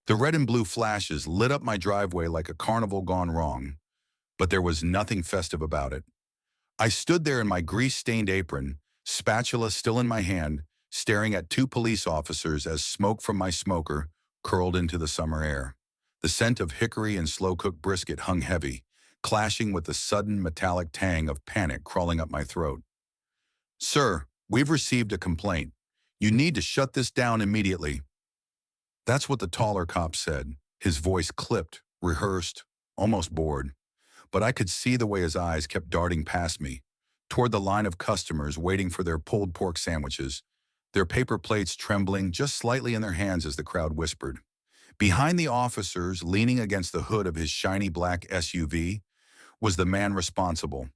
The red and blue flashes lit up my driveway like a carnival gone wrong, but there was nothing festive about it. I stood there in my grease-stained apron, spatula still in my hand, staring at two police officers as smoke from my smoker curled into the summer air. The scent of hickory and slow-cooked brisket hung heavy, clashing with the sudden metallic tang of panic crawling up my throat. "Sir, we've received a complaint. You need to shut this down immediately." That's what the taller cop said, his voice clipped, rehearsed, almost bored. But I could see the way his eyes kept darting past me, toward the line of customers waiting for their pulled pork sandwiches, their paper plates trembling just slightly in their hands as the crowd whispered. Behind the officers, leaning against the hood of his shiny black SUV, was the man responsible,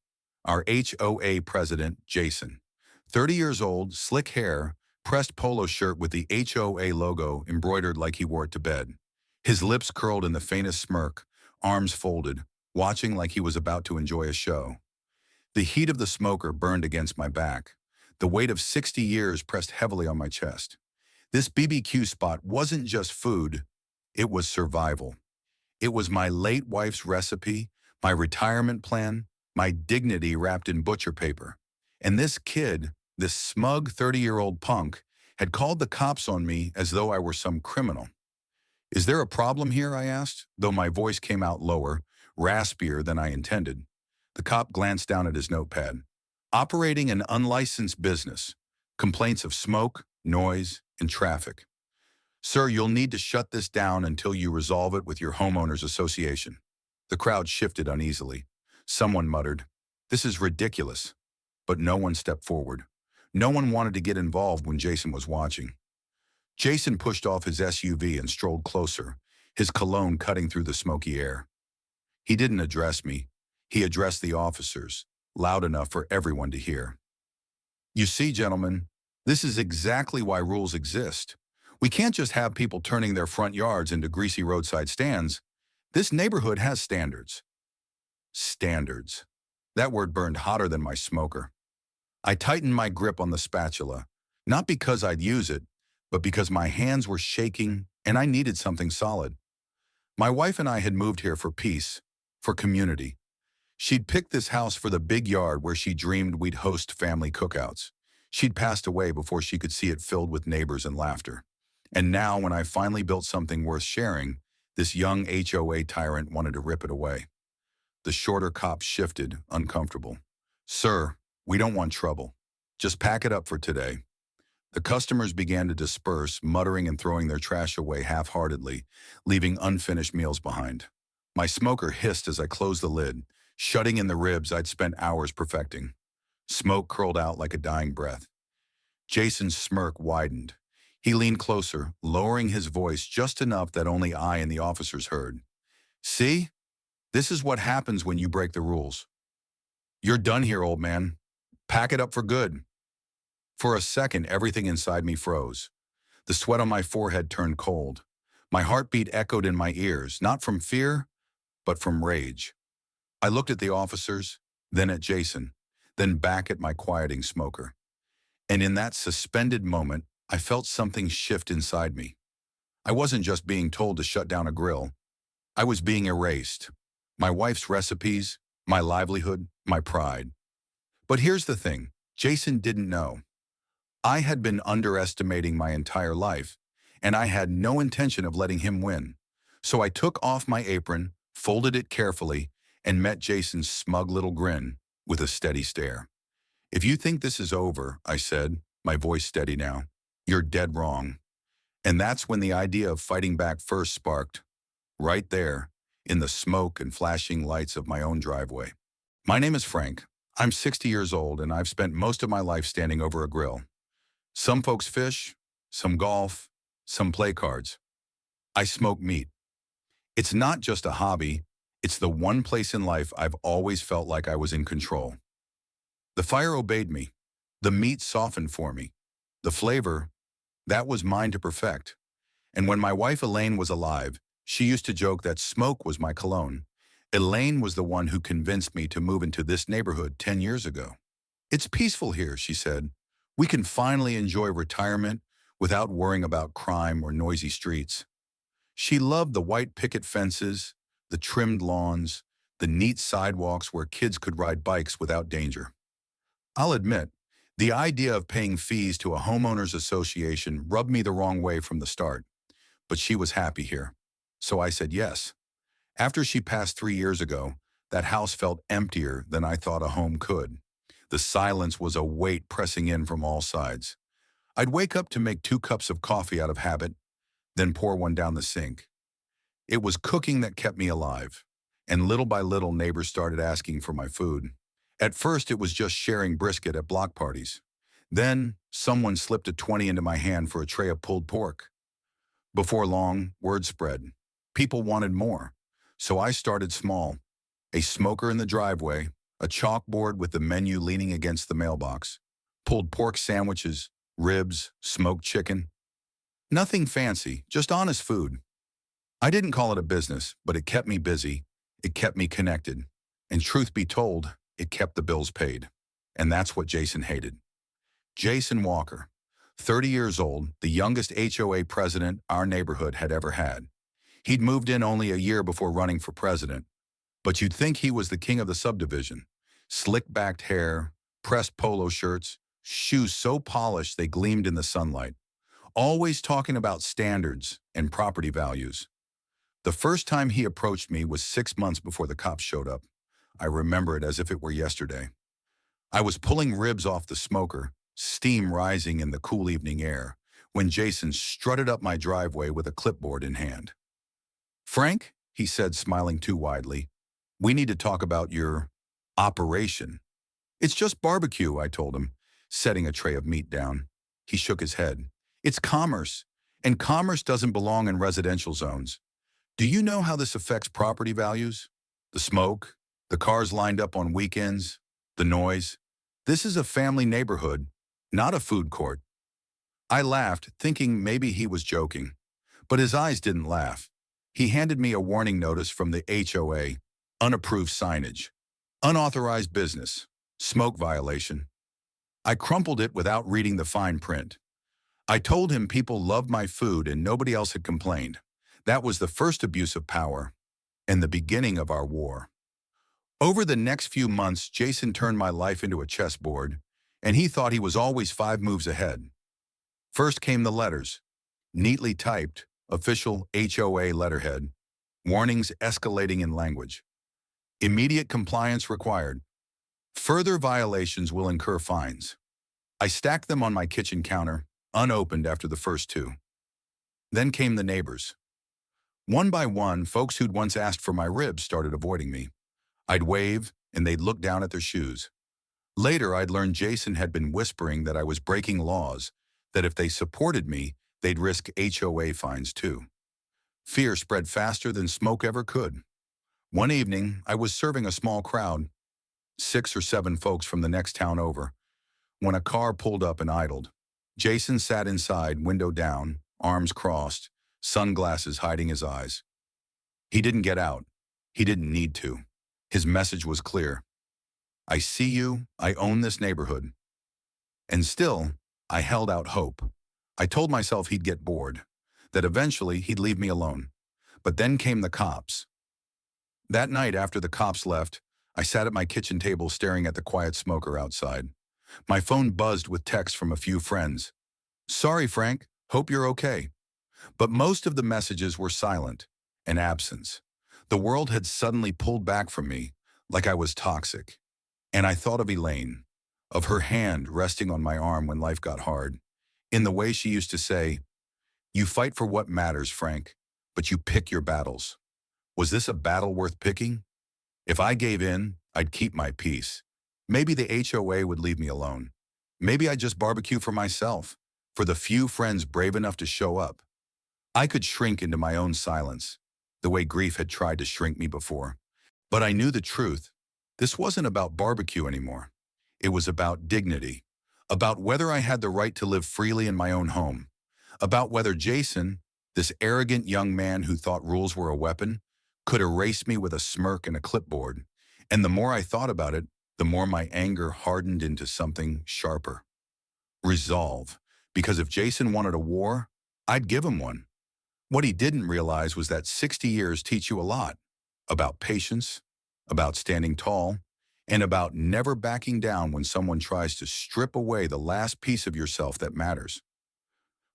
our HOA president, Jason. 30 years old, slick hair, pressed polo shirt with the HOA logo embroidered like he wore it to bed. His lips curled in the faintest smirk, arms folded, watching like he was about to enjoy a show. The heat of the smoker burned against my back. The weight of 60 years pressed heavily on my chest. This BBQ spot wasn't just food, it was survival. It was my late wife's recipe, my retirement plan, my dignity wrapped in butcher paper. And this kid, this smug 30-year-old punk, had called the cops on me as though I were some criminal. "Is there a problem here?" I asked, though my voice came out lower, raspier than I intended. The cop glanced down at his notepad. "Operating an unlicensed business. Complaints of smoke, noise, and traffic. Sir, you'll need to shut this down until you resolve it with your homeowners association." The crowd shifted uneasily. Someone muttered, "This is ridiculous." But no one stepped forward. No one wanted to get involved when Jason was watching. Jason pushed off his SUV and strolled closer, his cologne cutting through the smoky air. He didn't address me. He addressed the officers, loud enough for everyone to hear. "You see, gentlemen, this is exactly why rules exist. We can't just have people turning their front yards into greasy roadside stands. This neighborhood has standards." Standards. That word burned hotter than my smoker. I tightened my grip on the spatula, not because I'd use it, but because my hands were shaking and I needed something solid. My wife and I had moved here for peace, for community. She'd picked this house for the big yard where she dreamed we'd host family cookouts. She'd passed away before she could see it filled with neighbors and laughter. And now, when I finally built something worth sharing, this young HOA tyrant wanted to rip it away. The shorter cop shifted, uncomfortable. "Sir, we don't want trouble. Just pack it up for today." The customers began to disperse, muttering and throwing their trash away half-heartedly, leaving unfinished meals behind. My smoker hissed as I closed the lid, shutting in the ribs I'd spent hours perfecting. Smoke curled out like a dying breath. Jason's smirk widened. He leaned closer, lowering his voice just enough that only I and the officers heard. "See? This is what happens when you break the rules. You're done here, old man. Pack it up for good." For a second, everything inside me froze. The sweat on my forehead turned cold. My heartbeat echoed in my ears, not from fear, but from rage. I looked at the officers, then at Jason, then back at my quieting smoker. And in that suspended moment, I felt something shift inside me. I wasn't just being told to shut down a grill. I was being erased. My wife's recipes, my livelihood, my pride. But here's the thing, Jason didn't know. I had been underestimating my entire life, and I had no intention of letting him win. So I took off my apron, folded it carefully, and met Jason's smug little grin with a steady stare. "If you think this is over," I said, my voice steady now, "you're dead wrong." And that's when the idea of fighting back first sparked, right there, in the smoke and flashing lights of my own driveway. My name is Frank. I'm 60 years old, and I've spent most of my life standing over a grill. Some folks fish, some golf, some play cards. I smoke meat. It's not just a hobby, it's the one place in life I've always felt like I was in control. The fire obeyed me. The meat softened for me. The flavor, that was mine to perfect. And when my wife Elaine was alive, she used to joke that smoke was my cologne. Elaine was the one who convinced me to move into this neighborhood 10 years ago. "It's peaceful here," she said. "We can finally enjoy retirement without worrying about crime or noisy streets." She loved the white picket fences, the trimmed lawns, the neat sidewalks where kids could ride bikes without danger. I'll admit, the idea of paying fees to a homeowners association rubbed me the wrong way from the start, but she was happy here. So I said yes. After she passed 3 years ago, that house felt emptier than I thought a home could. The silence was a weight pressing in from all sides. I'd wake up to make 2 cups of coffee out of habit, then pour one down the sink. It was cooking that kept me alive, and little by little neighbors started asking for my food. At first it was just sharing brisket at block parties. Then someone slipped a 20 into my hand for a tray of pulled pork. Before long, word spread. People wanted more. So I started small. A smoker in the driveway, a chalkboard with the menu leaning against the mailbox, pulled pork sandwiches, ribs, smoked chicken. Nothing fancy, just honest food. I didn't call it a business, but it kept me busy. It kept me connected. And truth be told, it kept the bills paid. And that's what Jason hated. Jason Walker, 30 years old, the youngest HOA president our neighborhood had ever had. He'd moved in only a year before running for president, but you'd think he was the king of the subdivision. Slick-backed hair, pressed polo shirts, shoes so polished they gleamed in the sunlight. Always talking about standards and property values. The first time he approached me was 6 months before the cops showed up. I remember it as if it were yesterday. I was pulling ribs off the smoker, steam rising in the cool evening air, when Jason strutted up my driveway with a clipboard in hand. "Frank," he said, smiling too widely, "we need to talk about your operation." "It's just barbecue," I told him, setting a tray of meat down. He shook his head. "It's commerce, and commerce doesn't belong in residential zones. Do you know how this affects property values? The smoke, the cars lined up on weekends, the noise. This is a family neighborhood, not a food court." I laughed, thinking maybe he was joking. But his eyes didn't laugh. He handed me a warning notice from the HOA, unapproved signage, unauthorized business, smoke violation. I crumpled it without reading the fine print. I told him people loved my food and nobody else had complained. That was the first abuse of power and the beginning of our war. Over the next few months, Jason turned my life into a chessboard, and he thought he was always 5 moves ahead. First came the letters, neatly typed, official HOA letterhead, warnings escalating in language. Immediate compliance required. Further violations will incur fines. I stacked them on my kitchen counter, unopened after the first 2. Then came the neighbors. One by one, folks who'd once asked for my ribs started avoiding me. I'd wave, and they'd look down at their shoes. Later, I'd learned Jason had been whispering that I was breaking laws, that if they supported me, they'd risk HOA fines too. Fear spread faster than smoke ever could. One evening, I was serving a small crowd, 6 or 7 folks from the next town over, when a car pulled up and idled. Jason sat inside, window down, arms crossed, sunglasses hiding his eyes. He didn't get out. He didn't need to. His message was clear. "I see you. I own this neighborhood." And still, I held out hope. I told myself he'd get bored, that eventually he'd leave me alone. But then came the cops. That night after the cops left, I sat at my kitchen table staring at the quiet smoker outside. My phone buzzed with texts from a few friends. "Sorry, Frank. Hope you're okay." But most of the messages were silent, an absence. The world had suddenly pulled back from me, like I was toxic. And I thought of Elaine, of her hand resting on my arm when life got hard, in the way she used to say, "You fight for what matters, Frank, but you pick your battles." Was this a battle worth picking? If I gave in, I'd keep my peace. Maybe the HOA would leave me alone. Maybe I'd just barbecue for myself, for the few friends brave enough to show up. I could shrink into my own silence, the way grief had tried to shrink me before. But I knew the truth. This wasn't about barbecue anymore. It was about dignity, about whether I had the right to live freely in my own home, about whether Jason, this arrogant young man who thought rules were a weapon, could erase me with a smirk and a clipboard. And the more I thought about it, the more my anger hardened into something sharper. Resolve. Because if Jason wanted a war, I'd give him one. What he didn't realize was that 60 years teach you a lot about patience, about standing tall, and about never backing down when someone tries to strip away the last piece of yourself that matters.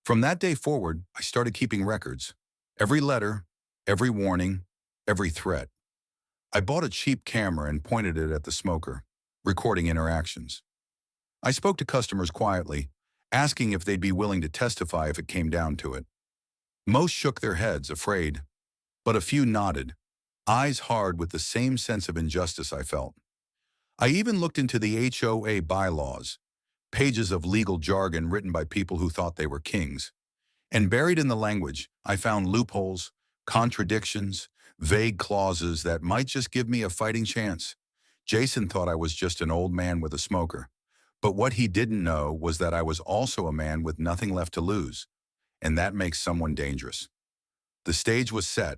From that day forward, I started keeping records. Every letter, every warning, every threat. I bought a cheap camera and pointed it at the smoker, recording interactions. I spoke to customers quietly, asking if they'd be willing to testify if it came down to it. Most shook their heads, afraid, but a few nodded, eyes hard with the same sense of injustice I felt. I even looked into the HOA bylaws, pages of legal jargon written by people who thought they were kings. And buried in the language, I found loopholes, contradictions, vague clauses that might just give me a fighting chance. Jason thought I was just an old man with a smoker. But what he didn't know was that I was also a man with nothing left to lose. And that makes someone dangerous. The stage was set.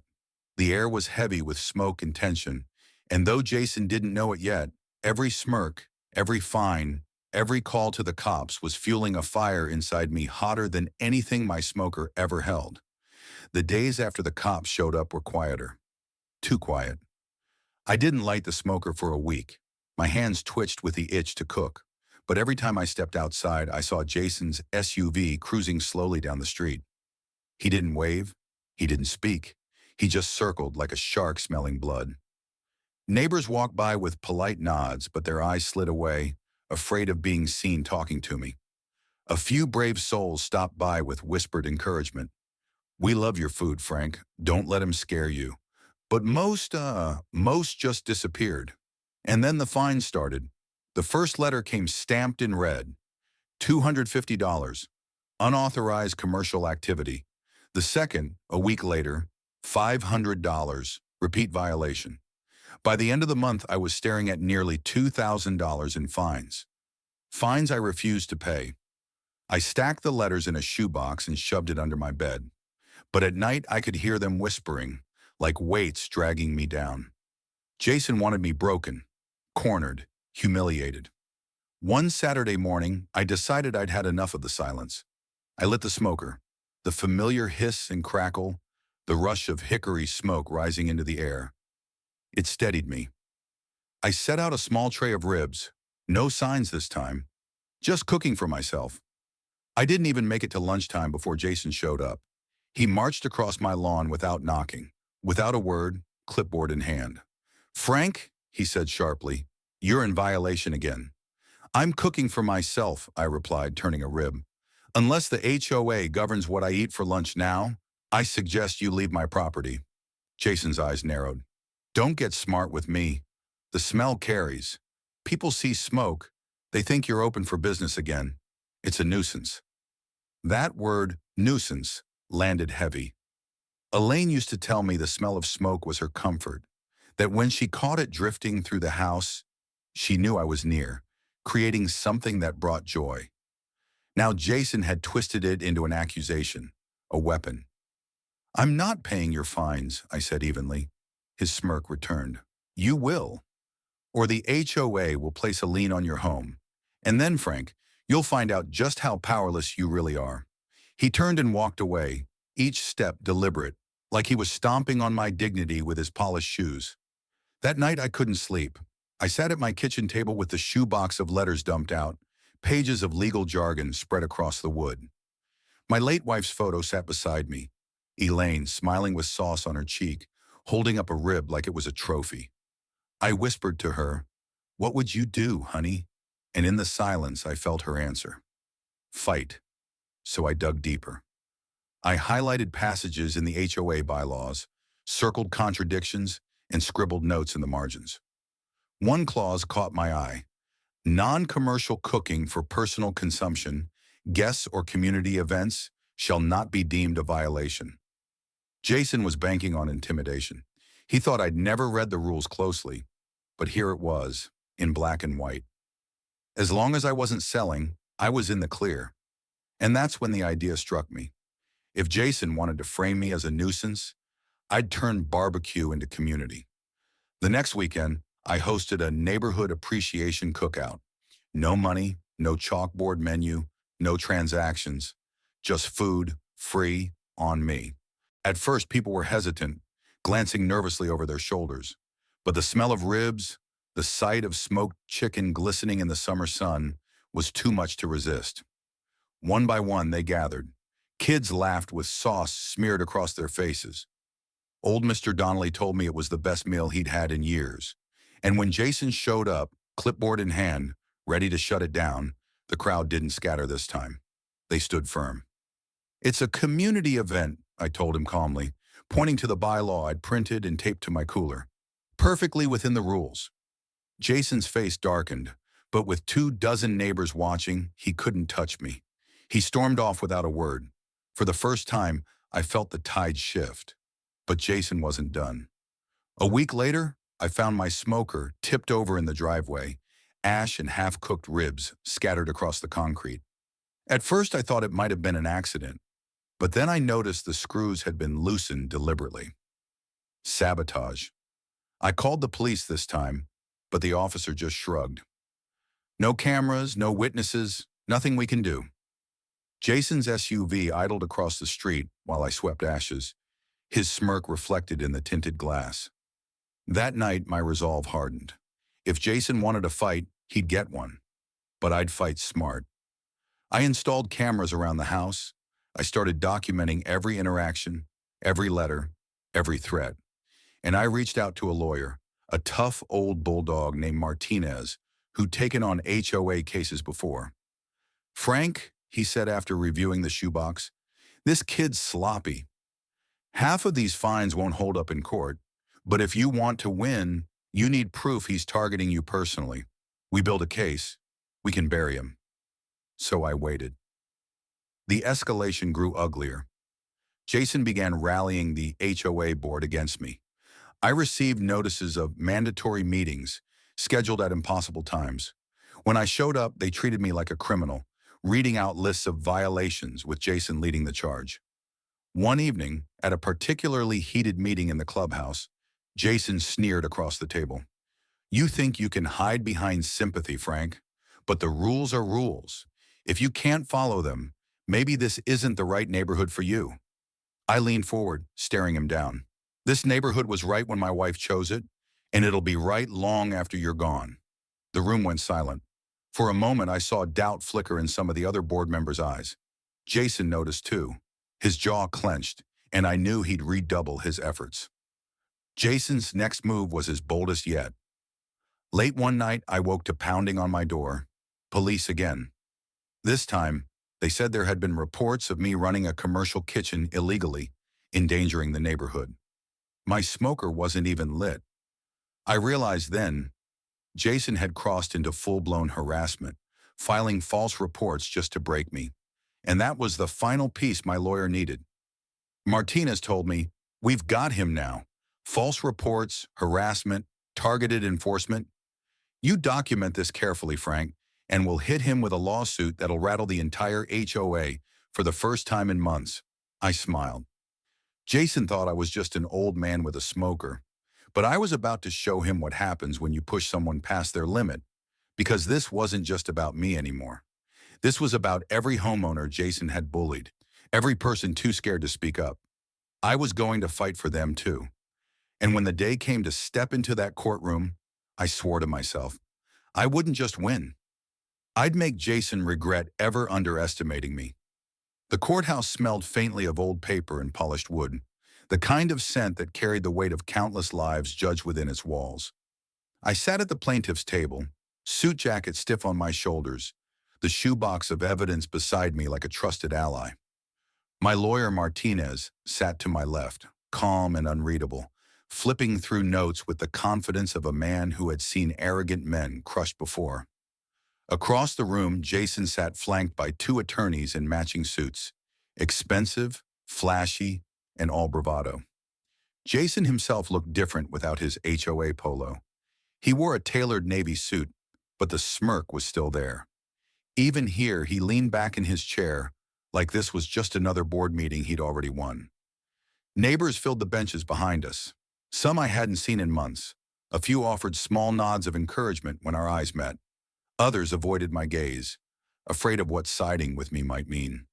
The air was heavy with smoke and tension. And though Jason didn't know it yet, every smirk, every fine, every call to the cops was fueling a fire inside me hotter than anything my smoker ever held. The days after the cops showed up were quieter. Too quiet. I didn't light the smoker for a week. My hands twitched with the itch to cook. But every time I stepped outside, I saw Jason's SUV cruising slowly down the street. He didn't wave. He didn't speak. He just circled like a shark smelling blood. Neighbors walked by with polite nods, but their eyes slid away, afraid of being seen talking to me. A few brave souls stopped by with whispered encouragement. "We love your food, Frank. Don't let him scare you." But most just disappeared. And then the fine started. The first letter came stamped in red. $250. Unauthorized commercial activity. The second, a week later, $500. Repeat violation. By the end of the month, I was staring at nearly $2,000 in fines. Fines I refused to pay. I stacked the letters in a shoebox and shoved it under my bed. But at night, I could hear them whispering, like weights dragging me down. Jason wanted me broken, cornered, humiliated. One Saturday morning, I decided I'd had enough of the silence. I lit the smoker, the familiar hiss and crackle, the rush of hickory smoke rising into the air. It steadied me. I set out a small tray of ribs, no signs this time, just cooking for myself. I didn't even make it to lunchtime before Jason showed up. He marched across my lawn without knocking, without a word, clipboard in hand. "Frank," he said sharply, "you're in violation again." "I'm cooking for myself," I replied, turning a rib. "Unless the HOA governs what I eat for lunch now, I suggest you leave my property." Jason's eyes narrowed. "Don't get smart with me. The smell carries. People see smoke. They think you're open for business again. It's a nuisance." That word, nuisance, landed heavy. Elaine used to tell me the smell of smoke was her comfort, that when she caught it drifting through the house, she knew I was near, creating something that brought joy. Now Jason had twisted it into an accusation, a weapon. "I'm not paying your fines," I said evenly. His smirk returned. "You will. Or the HOA will place a lien on your home. And then, Frank, you'll find out just how powerless you really are." He turned and walked away, each step deliberate, like he was stomping on my dignity with his polished shoes. That night I couldn't sleep. I sat at my kitchen table with the shoebox of letters dumped out, pages of legal jargon spread across the wood. My late wife's photo sat beside me, Elaine smiling with sauce on her cheek, holding up a rib like it was a trophy. I whispered to her, "What would you do, honey?" And in the silence I felt her answer. "Fight." So I dug deeper. I highlighted passages in the HOA bylaws, circled contradictions, and scribbled notes in the margins. One clause caught my eye. Non-commercial cooking for personal consumption, guests or community events shall not be deemed a violation. Jason was banking on intimidation. He thought I'd never read the rules closely, but here it was, in black and white. As long as I wasn't selling, I was in the clear. And that's when the idea struck me. If Jason wanted to frame me as a nuisance, I'd turn BBQ into community. The next weekend, I hosted a neighborhood appreciation cookout. No money, no chalkboard menu, no transactions, just food, free, on me. At first, people were hesitant, glancing nervously over their shoulders. But the smell of ribs, the sight of smoked chicken glistening in the summer sun, was too much to resist. One by one, they gathered. Kids laughed with sauce smeared across their faces. Old Mr. Donnelly told me it was the best meal he'd had in years. And when Jason showed up, clipboard in hand, ready to shut it down, the crowd didn't scatter this time. They stood firm. "It's a community event," I told him calmly, pointing to the bylaw I'd printed and taped to my cooler. "Perfectly within the rules." Jason's face darkened, but with 24 neighbors watching, he couldn't touch me. He stormed off without a word. For the first time, I felt the tide shift. But Jason wasn't done. A week later, I found my smoker tipped over in the driveway, ash and half-cooked ribs scattered across the concrete. At first, I thought it might have been an accident, but then I noticed the screws had been loosened deliberately. Sabotage. I called the police this time, but the officer just shrugged. "No cameras, no witnesses, nothing we can do." Jason's SUV idled across the street while I swept ashes, his smirk reflected in the tinted glass. That night, my resolve hardened. If Jason wanted a fight, he'd get one. But I'd fight smart. I installed cameras around the house. I started documenting every interaction, every letter, every threat. And I reached out to a lawyer, a tough old bulldog named Martinez, who'd taken on HOA cases before. "Frank," he said after reviewing the shoebox, "this kid's sloppy. Half of these fines won't hold up in court, but if you want to win, you need proof he's targeting you personally. We build a case, we can bury him." So I waited. The escalation grew uglier. Jason began rallying the HOA board against me. I received notices of mandatory meetings, scheduled at impossible times. When I showed up, they treated me like a criminal, reading out lists of violations with Jason leading the charge. One evening, at a particularly heated meeting in the clubhouse, Jason sneered across the table. "You think you can hide behind sympathy, Frank, but the rules are rules. If you can't follow them, maybe this isn't the right neighborhood for you." I leaned forward, staring him down. "This neighborhood was right when my wife chose it, and it'll be right long after you're gone." The room went silent. For a moment, I saw doubt flicker in some of the other board members' eyes. Jason noticed too. His jaw clenched, and I knew he'd redouble his efforts. Jason's next move was his boldest yet. Late one night, I woke to pounding on my door. Police again. This time, they said there had been reports of me running a commercial kitchen illegally, endangering the neighborhood. My smoker wasn't even lit. I realized then, Jason had crossed into full-blown harassment, filing false reports just to break me. And that was the final piece my lawyer needed. Martinez told me, "We've got him now. False reports, harassment, targeted enforcement. You document this carefully, Frank, and we'll hit him with a lawsuit that'll rattle the entire HOA for the first time in months." I smiled. Jason thought I was just an old man with a smoker, but I was about to show him what happens when you push someone past their limit, because this wasn't just about me anymore. This was about every homeowner Jason had bullied, every person too scared to speak up. I was going to fight for them too. And when the day came to step into that courtroom, I swore to myself, I wouldn't just win. I'd make Jason regret ever underestimating me. The courthouse smelled faintly of old paper and polished wood, the kind of scent that carried the weight of countless lives judged within its walls. I sat at the plaintiff's table, suit jacket stiff on my shoulders, the shoebox of evidence beside me like a trusted ally. My lawyer, Martinez, sat to my left, calm and unreadable, flipping through notes with the confidence of a man who had seen arrogant men crushed before. Across the room, Jason sat flanked by two attorneys in matching suits, expensive, flashy, and all bravado. Jason himself looked different without his HOA polo. He wore a tailored navy suit, but the smirk was still there. Even here, he leaned back in his chair, like this was just another board meeting he'd already won. Neighbors filled the benches behind us. Some I hadn't seen in months. A few offered small nods of encouragement when our eyes met. Others avoided my gaze, afraid of what siding with me might mean.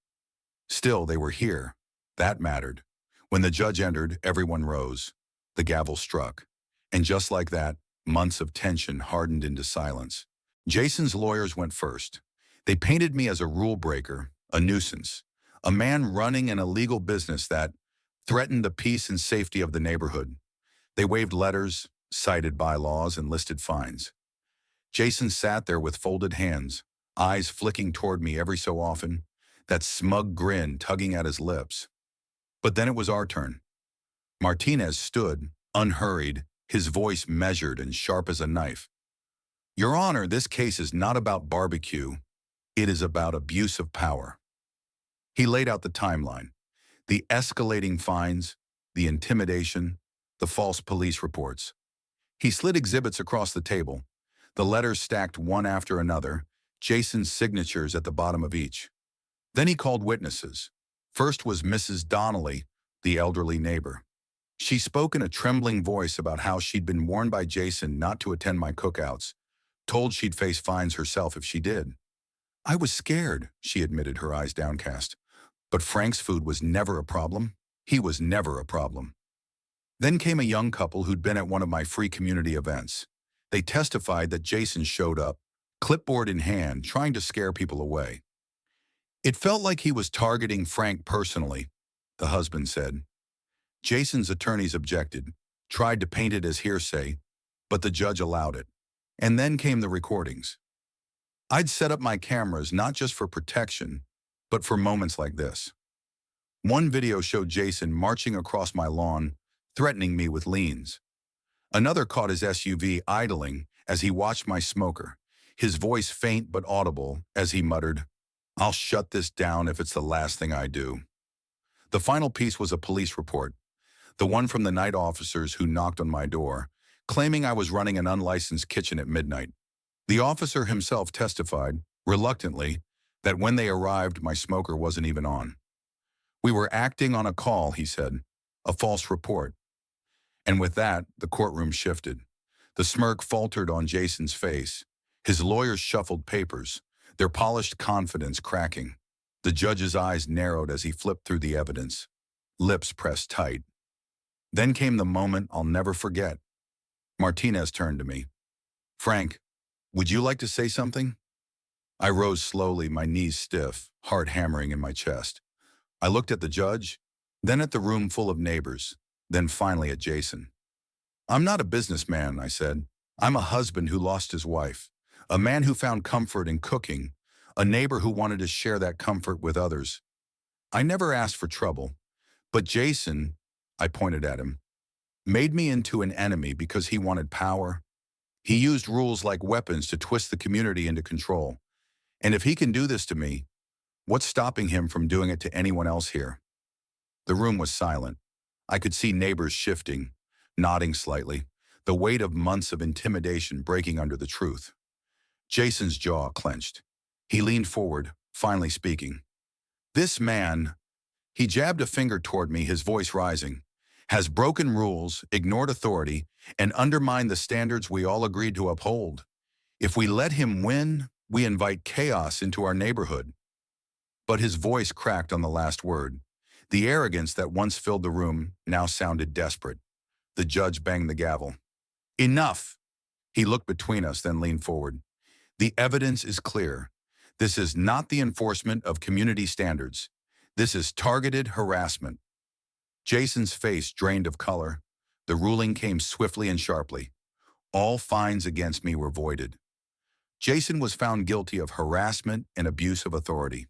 Still, they were here. That mattered. When the judge entered, everyone rose. The gavel struck. And just like that, months of tension hardened into silence. Jason's lawyers went first. They painted me as a rule breaker, a nuisance, a man running an illegal business that threatened the peace and safety of the neighborhood. They waved letters, cited bylaws, and listed fines. Jason sat there with folded hands, eyes flicking toward me every so often, that smug grin tugging at his lips. But then it was our turn. Martinez stood, unhurried, his voice measured and sharp as a knife. Your Honor, this case is not about barbecue. It is about abuse of power. He laid out the timeline, the escalating fines, the intimidation, the false police reports. He slid exhibits across the table, the letters stacked one after another, Jason's signatures at the bottom of each. Then he called witnesses. First was Mrs. Donnelly, the elderly neighbor. She spoke in a trembling voice about how she'd been warned by Jason not to attend my cookouts, told she'd face fines herself if she did. I was scared, she admitted, her eyes downcast. But Frank's food was never a problem. He was never a problem. Then came a young couple who'd been at one of my free community events. They testified that Jason showed up, clipboard in hand, trying to scare people away. It felt like he was targeting Frank personally, the husband said. Jason's attorneys objected, tried to paint it as hearsay, but the judge allowed it. And then came the recordings. I'd set up my cameras not just for protection, but for moments like this. One video showed Jason marching across my lawn, threatening me with liens. Another caught his SUV idling as he watched my smoker, his voice faint but audible as he muttered, I'll shut this down if it's the last thing I do. The final piece was a police report, the one from the night officers who knocked on my door, claiming I was running an unlicensed kitchen at midnight. The officer himself testified, reluctantly, that when they arrived, my smoker wasn't even on. We were acting on a call, he said, a false report. And with that, the courtroom shifted. The smirk faltered on Jason's face. His lawyers shuffled papers, their polished confidence cracking. The judge's eyes narrowed as he flipped through the evidence, lips pressed tight. Then came the moment I'll never forget. Martinez turned to me. Frank, would you like to say something? I rose slowly, my knees stiff, heart hammering in my chest. I looked at the judge, then at the room full of neighbors, then finally at Jason. I'm not a businessman, I said. I'm a husband who lost his wife, a man who found comfort in cooking, a neighbor who wanted to share that comfort with others. I never asked for trouble, but Jason, I pointed at him, made me into an enemy because he wanted power. He used rules like weapons to twist the community into control. And if he can do this to me, what's stopping him from doing it to anyone else here? The room was silent. I could see neighbors shifting, nodding slightly, the weight of months of intimidation breaking under the truth. Jason's jaw clenched. He leaned forward, finally speaking. This man, he jabbed a finger toward me, his voice rising, has broken rules, ignored authority, and undermined the standards we all agreed to uphold. If we let him win, we invite chaos into our neighborhood. But his voice cracked on the last word. The arrogance that once filled the room now sounded desperate. The judge banged the gavel. Enough! He looked between us, then leaned forward. The evidence is clear. This is not the enforcement of community standards. This is targeted harassment. Jason's face drained of color. The ruling came swiftly and sharply. All fines against me were voided. Jason was found guilty of harassment and abuse of authority.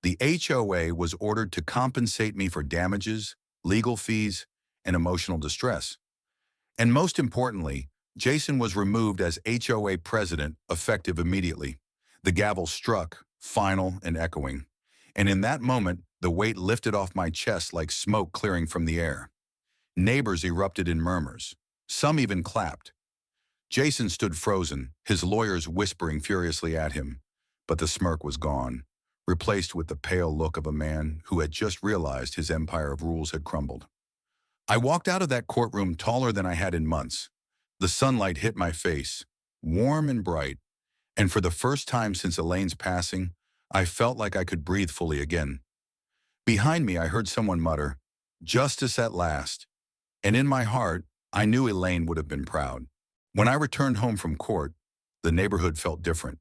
The HOA was ordered to compensate me for damages, legal fees, and emotional distress. And most importantly, Jason was removed as HOA president, effective immediately. The gavel struck, final and echoing. And in that moment, the weight lifted off my chest like smoke clearing from the air. Neighbors erupted in murmurs. Some even clapped. Jason stood frozen, his lawyers whispering furiously at him. But the smirk was gone, replaced with the pale look of a man who had just realized his empire of rules had crumbled. I walked out of that courtroom taller than I had in months. The sunlight hit my face, warm and bright, and for the first time since Elaine's passing, I felt like I could breathe fully again. Behind me, I heard someone mutter, Justice at last. And in my heart, I knew Elaine would have been proud. When I returned home from court, the neighborhood felt different.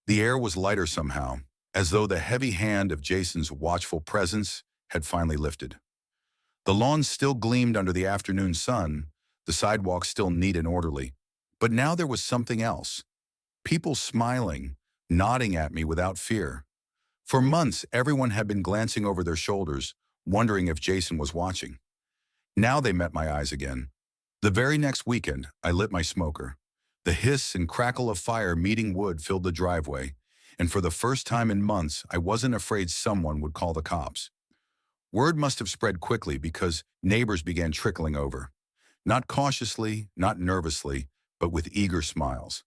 The air was lighter somehow, as though the heavy hand of Jason's watchful presence had finally lifted. The lawn still gleamed under the afternoon sun, the sidewalks still neat and orderly. But now there was something else. People smiling, nodding at me without fear. For months, everyone had been glancing over their shoulders, wondering if Jason was watching. Now they met my eyes again. The very next weekend, I lit my smoker. The hiss and crackle of fire meeting wood filled the driveway, and for the first time in months, I wasn't afraid someone would call the cops. Word must have spread quickly because neighbors began trickling over. Not cautiously, not nervously, but with eager smiles.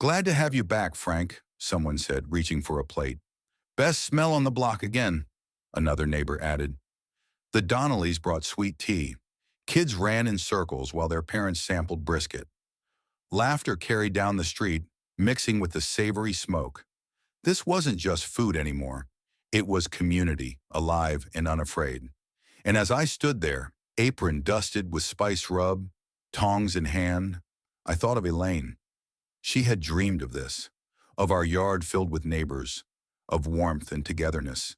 "Glad to have you back, Frank," someone said, reaching for a plate. "Best smell on the block again," another neighbor added. The Donnellys brought sweet tea. Kids ran in circles while their parents sampled brisket. Laughter carried down the street, mixing with the savory smoke. This wasn't just food anymore. It was community, alive and unafraid. And as I stood there, apron dusted with spice rub, tongs in hand, I thought of Elaine. She had dreamed of this, of our yard filled with neighbors, of warmth and togetherness.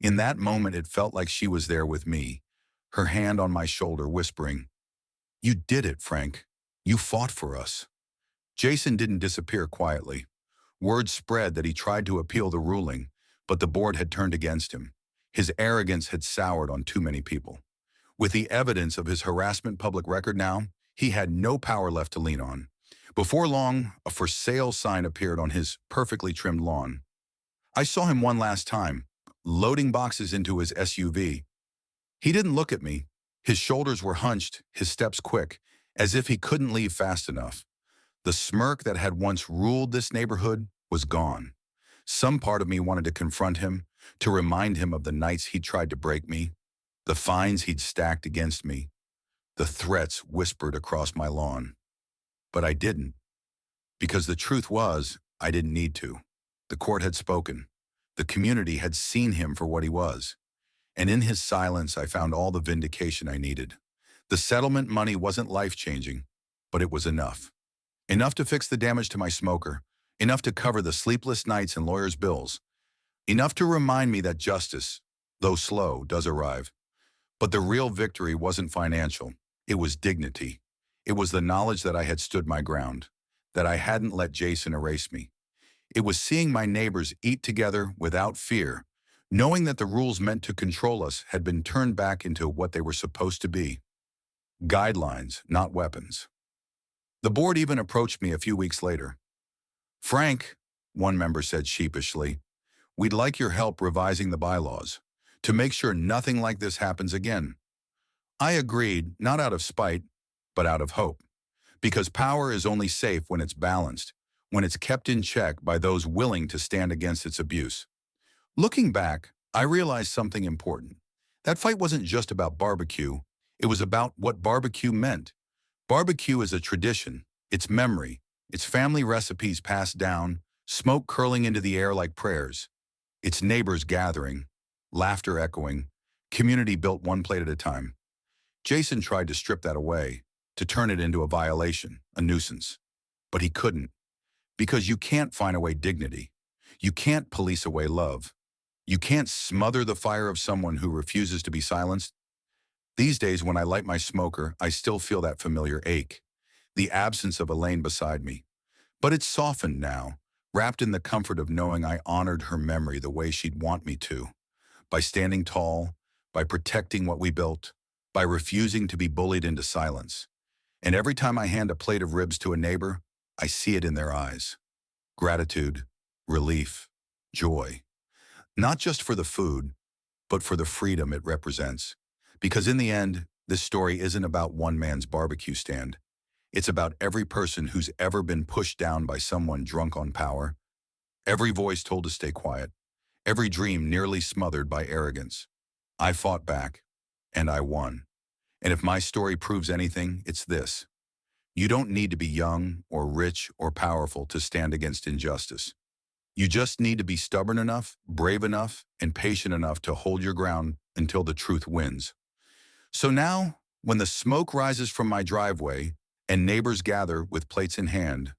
In that moment, it felt like she was there with me, her hand on my shoulder, whispering, "You did it, Frank. You fought for us." Jason didn't disappear quietly. Word spread that he tried to appeal the ruling, but the board had turned against him. His arrogance had soured on too many people. With the evidence of his harassment public record now, he had no power left to lean on. Before long, a for sale sign appeared on his perfectly trimmed lawn. I saw him one last time, loading boxes into his SUV. He didn't look at me. His shoulders were hunched, his steps quick, as if he couldn't leave fast enough. The smirk that had once ruled this neighborhood was gone. Some part of me wanted to confront him, to remind him of the nights he'd tried to break me, the fines he'd stacked against me, the threats whispered across my lawn. But I didn't, because the truth was, I didn't need to. The court had spoken. The community had seen him for what he was. And in his silence, I found all the vindication I needed. The settlement money wasn't life-changing, but it was enough. Enough to fix the damage to my smoker, enough to cover the sleepless nights and lawyers' bills, enough to remind me that justice, though slow, does arrive. But the real victory wasn't financial. It was dignity. It was the knowledge that I had stood my ground, that I hadn't let Jason erase me. It was seeing my neighbors eat together without fear, knowing that the rules meant to control us had been turned back into what they were supposed to be. Guidelines, not weapons. The board even approached me a few weeks later. "Frank," one member said sheepishly, "we'd like your help revising the bylaws to make sure nothing like this happens again." I agreed, not out of spite, but out of hope. Because power is only safe when it's balanced, when it's kept in check by those willing to stand against its abuse. Looking back, I realized something important. That fight wasn't just about barbecue. It was about what barbecue meant. Barbecue is a tradition, it's memory, it's family recipes passed down, smoke curling into the air like prayers. It's neighbors gathering, laughter echoing, community built one plate at a time. Jason tried to strip that away, to turn it into a violation, a nuisance. But he couldn't. Because you can't find away dignity. You can't police away love. You can't smother the fire of someone who refuses to be silenced. These days, when I light my smoker, I still feel that familiar ache, the absence of Elaine beside me. But it's softened now, wrapped in the comfort of knowing I honored her memory the way she'd want me to, by standing tall, by protecting what we built, by refusing to be bullied into silence. And every time I hand a plate of ribs to a neighbor, I see it in their eyes. Gratitude, relief, joy. Not just for the food, but for the freedom it represents. Because in the end, this story isn't about one man's barbecue stand. It's about every person who's ever been pushed down by someone drunk on power, every voice told to stay quiet, every dream nearly smothered by arrogance. I fought back, and I won. And if my story proves anything, it's this. You don't need to be young or rich or powerful to stand against injustice. You just need to be stubborn enough, brave enough, and patient enough to hold your ground until the truth wins. So now, when the smoke rises from my driveway and neighbors gather with plates in hand,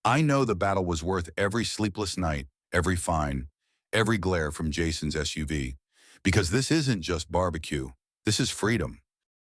I know the battle was worth every sleepless night, every fine, every glare from Jason's SUV. Because this isn't just barbecue. This is freedom.